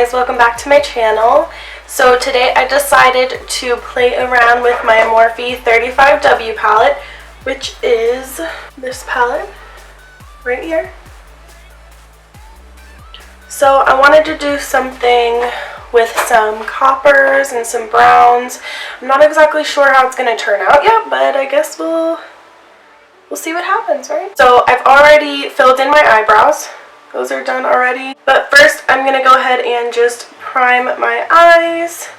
guys, welcome back to my channel. So today I decided to play around with my Morphe 35W palette, which is this palette right here. So I wanted to do something with some coppers and some browns. I'm not exactly sure how it's going to turn out yet, but I guess we'll see what happens, right? So I've already filled in my eyebrows. Those are done already. But first I'm going to go ahead and just prime my eyes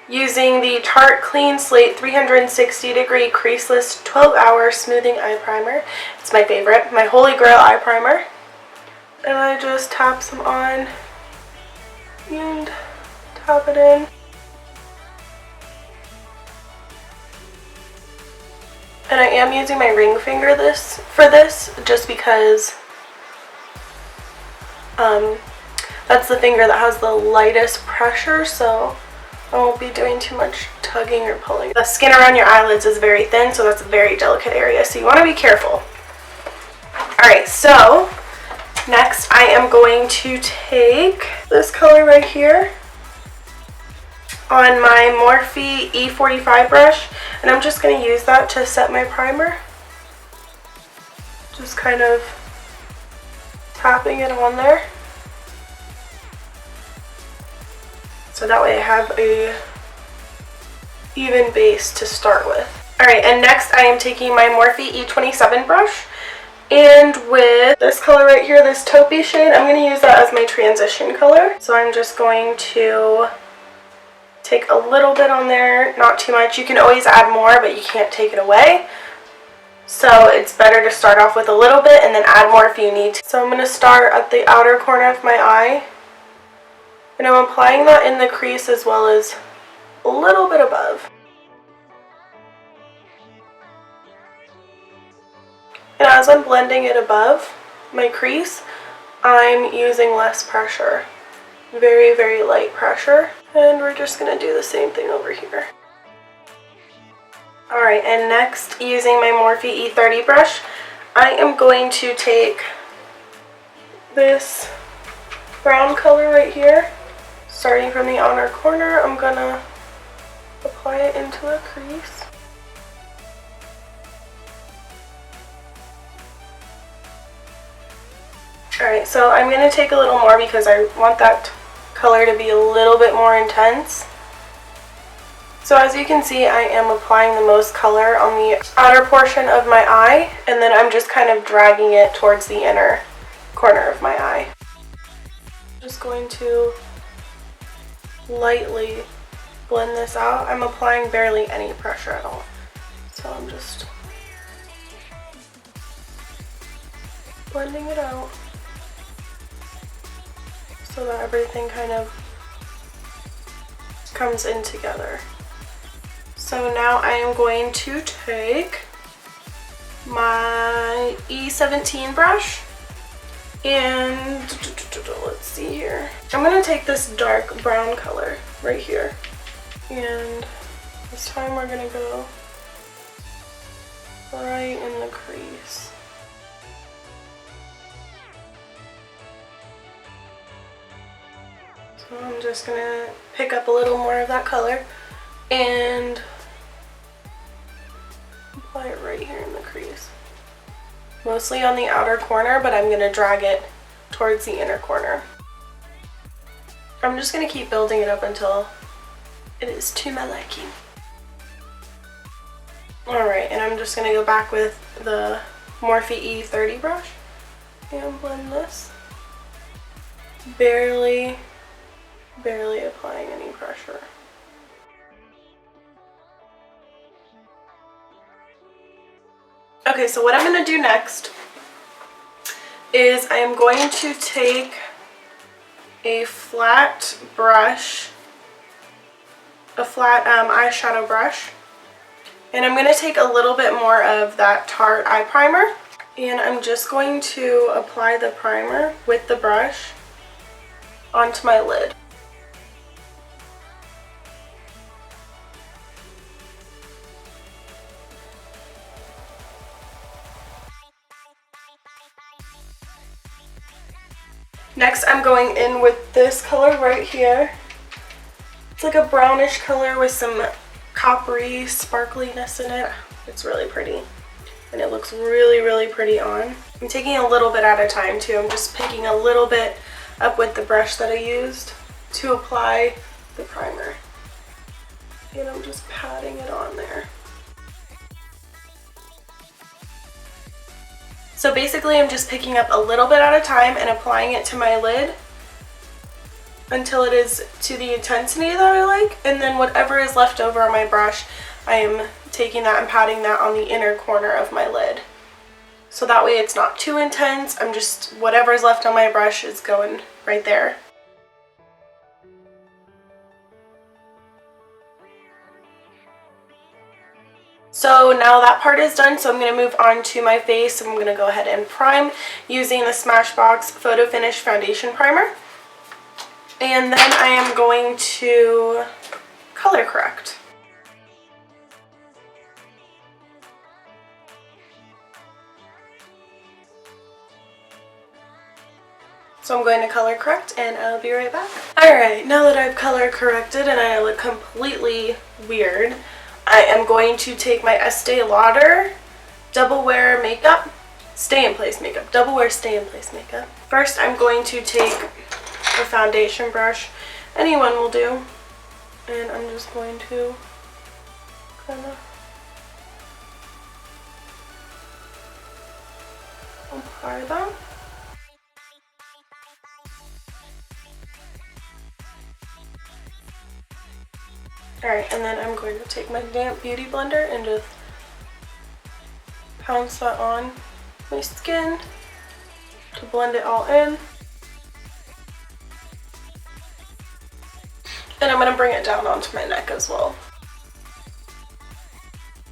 using the Tarte Clean Slate 360 degree creaseless 12-hour smoothing eye primer. It's my favorite, my holy grail eye primer. And I just tap some on and tap it in. And I am using my ring finger for this just because that's the finger that has the lightest pressure, so I won't be doing too much tugging or pulling. The skin around your eyelids is very thin, so that's a very delicate area, so you want to be careful. Alright, so next I am going to take this color right here on my Morphe E45 brush, and I'm just going to use that to set my primer. Just kind of tapping it on there. So that way I have a even base to start with. Alright, and next I am taking my Morphe E27 brush, and with this color right here, this taupey shade, I'm going to use that as my transition color. So I'm just going to take a little bit on there, not too much. You can always add more, but you can't take it away. So it's better to start off with a little bit and then add more if you need to. So I'm going to start at the outer corner of my eye. And I'm applying that in the crease as well as a little bit above. And as I'm blending it above my crease, I'm using less pressure. Very, very light pressure. And we're just going to do the same thing over here. Alright, and next, using my Morphe E30 brush, I am going to take this brown color right here. Starting from the outer corner, I'm going to apply it into the crease. Alright, so I'm going to take a little more because I want that color to be a little bit more intense. So as you can see, I am applying the most color on the outer portion of my eye, and then I'm just kind of dragging it towards the inner corner of my eye. Just going to lightly blend this out. I'm applying barely any pressure at all. So I'm just blending it out so that everything kind of comes in together. So now I am going to take my E17 brush and let's see here. I'm going to take this dark brown color right here, and this time we're going to go right in the crease. So I'm just going to pick up a little more of that color and apply it right here in the crease. Mostly on the outer corner, but I'm going to drag it towards the inner corner. I'm just going to keep building it up until it is to my liking. Alright, and I'm just going to go back with the Morphe E30 brush and blend this. Barely applying any pressure. Okay, so what I'm going to do next is I am going to take a flat brush, a flat eyeshadow brush, and I'm going to take a little bit more of that Tarte eye primer, and I'm just going to apply the primer with the brush onto my lid. Next, I'm going in with this color right here. It's like a brownish color with some coppery sparkliness in it. It's really pretty. And it looks really, really pretty on. I'm taking a little bit at a time too. I'm just picking a little bit up with the brush that I used to apply the primer. And I'm just patting it on there. So basically I'm just picking up a little bit at a time and applying it to my lid until it is to the intensity that I like, and then whatever is left over on my brush, I am taking that and patting that on the inner corner of my lid. So that way it's not too intense, I'm just, whatever is left on my brush is going right there. So now that part is done, so I'm going to move on to my face. I'm going to go ahead and prime using the Smashbox Photo Finish Foundation Primer. And then I am going to color correct. So I'm going to color correct and I'll be right back. Alright, now that I've color corrected and I look completely weird, I am going to take my Estee Lauder Double Wear Makeup, Stay in Place Makeup, Double Wear Stay in Place Makeup. First I'm going to take a foundation brush, anyone will do, and I'm just going to kind of apply that. Alright, and then I'm going to take my damp beauty blender and just pounce that on my skin to blend it all in. And I'm going to bring it down onto my neck as well.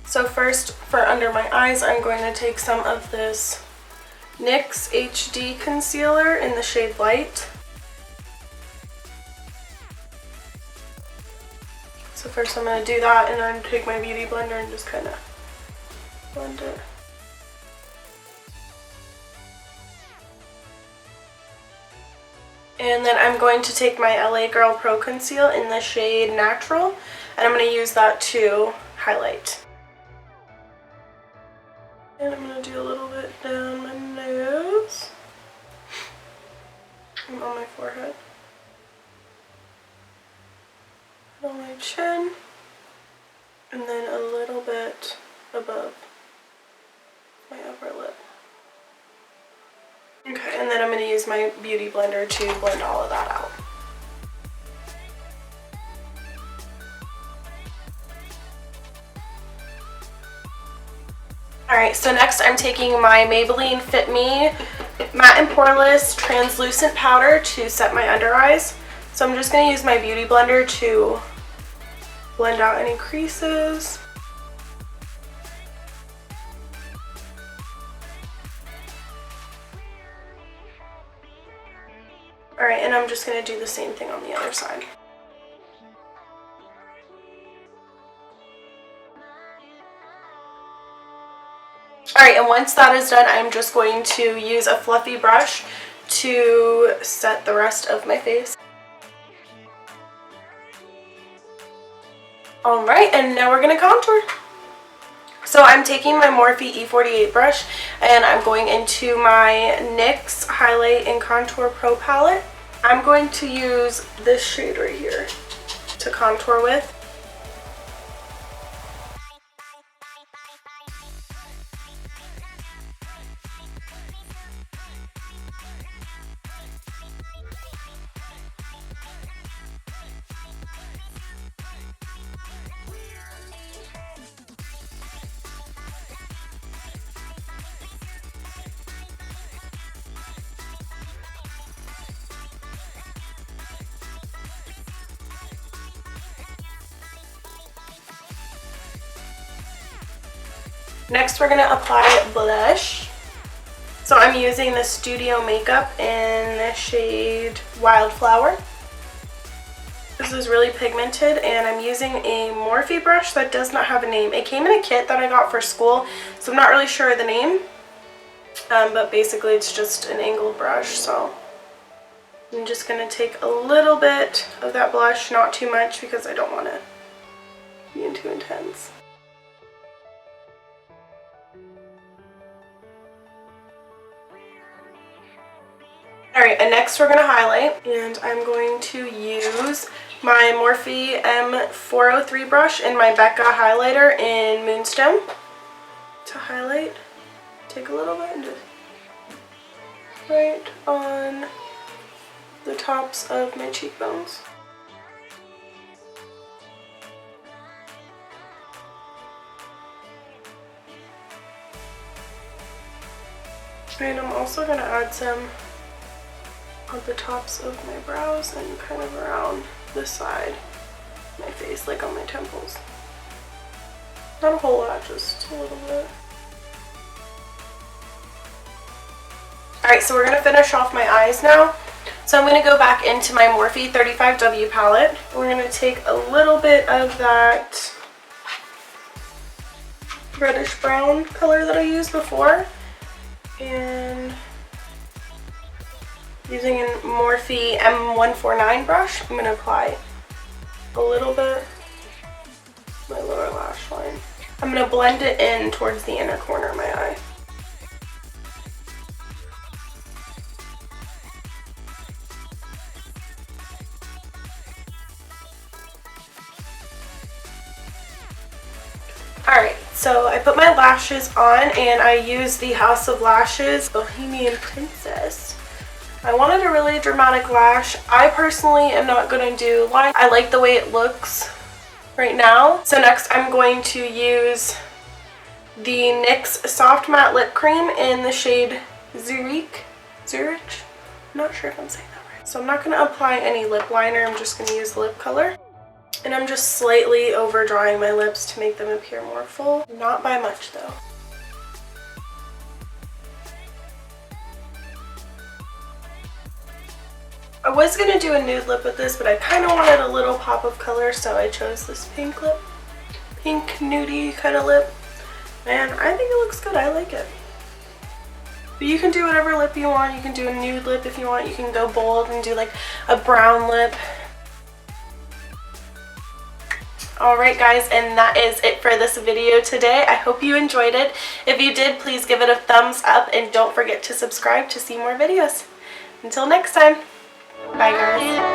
So first, for under my eyes, I'm going to take some of this NYX HD Concealer in the shade Light. So first I'm going to do that and then take my beauty blender and just kind of blend it. And then I'm going to take my LA Girl Pro Conceal in the shade Natural, and I'm going to use that to highlight. And I'm going to do a little bit down my nose and on my forehead. On my chin, and then a little bit above my upper lip. Okay, and then I'm going to use my beauty blender to blend all of that out. Alright, so next I'm taking my Maybelline Fit Me Matte and Poreless Translucent Powder to set my under eyes. So I'm just going to use my beauty blender to blend out any creases. Alright, and I'm just going to do the same thing on the other side. Alright, and once that is done, I'm just going to use a fluffy brush to set the rest of my face. Alright, and now we're going to contour. So I'm taking my Morphe E48 brush and I'm going into my NYX Highlight and Contour Pro palette. I'm going to use this shade right here to contour with. Next we're going to apply blush. So I'm using the Studio Makeup in the shade Wildflower. This is really pigmented and I'm using a Morphe brush that does not have a name. It came in a kit that I got for school, so I'm not really sure of the name. But basically it's just an angled brush, so I'm just going to take a little bit of that blush, not too much because I don't want it being too intense. Alright, and next we're going to highlight, and I'm going to use my Morphe M403 brush and my Becca highlighter in Moonstone to highlight. Take a little bit and just right on the tops of my cheekbones. And I'm also going to add some on the tops of my brows and kind of around this side of my face, like on my temples. Not a whole lot, just a little bit. Alright, so we're going to finish off my eyes now. So I'm going to go back into my Morphe 35W palette. We're going to take a little bit of that reddish brown color that I used before, and using a Morphe M149 brush, I'm going to apply a little bit my lower lash line. I'm going to blend it in towards the inner corner of my eye. Alright, so I put my lashes on and I used the House of Lashes Bohemian Princess. I wanted a really dramatic lash. I personally am not going to do line. I like the way it looks right now. So next I'm going to use the NYX Soft Matte Lip Cream in the shade Zurich. I'm not sure if I'm saying that right. So I'm not going to apply any lip liner. I'm just going to use the lip color. And I'm just slightly over drawing my lips to make them appear more full. Not by much though. I was going to do a nude lip with this, but I kind of wanted a little pop of color, so I chose this pink lip. Pink nudie kind of lip. And I think it looks good. I like it. But you can do whatever lip you want. You can do a nude lip if you want. You can go bold and do like a brown lip. Alright guys, and that is it for this video today. I hope you enjoyed it. If you did, please give it a thumbs up and don't forget to subscribe to see more videos. Until next time, bye guys.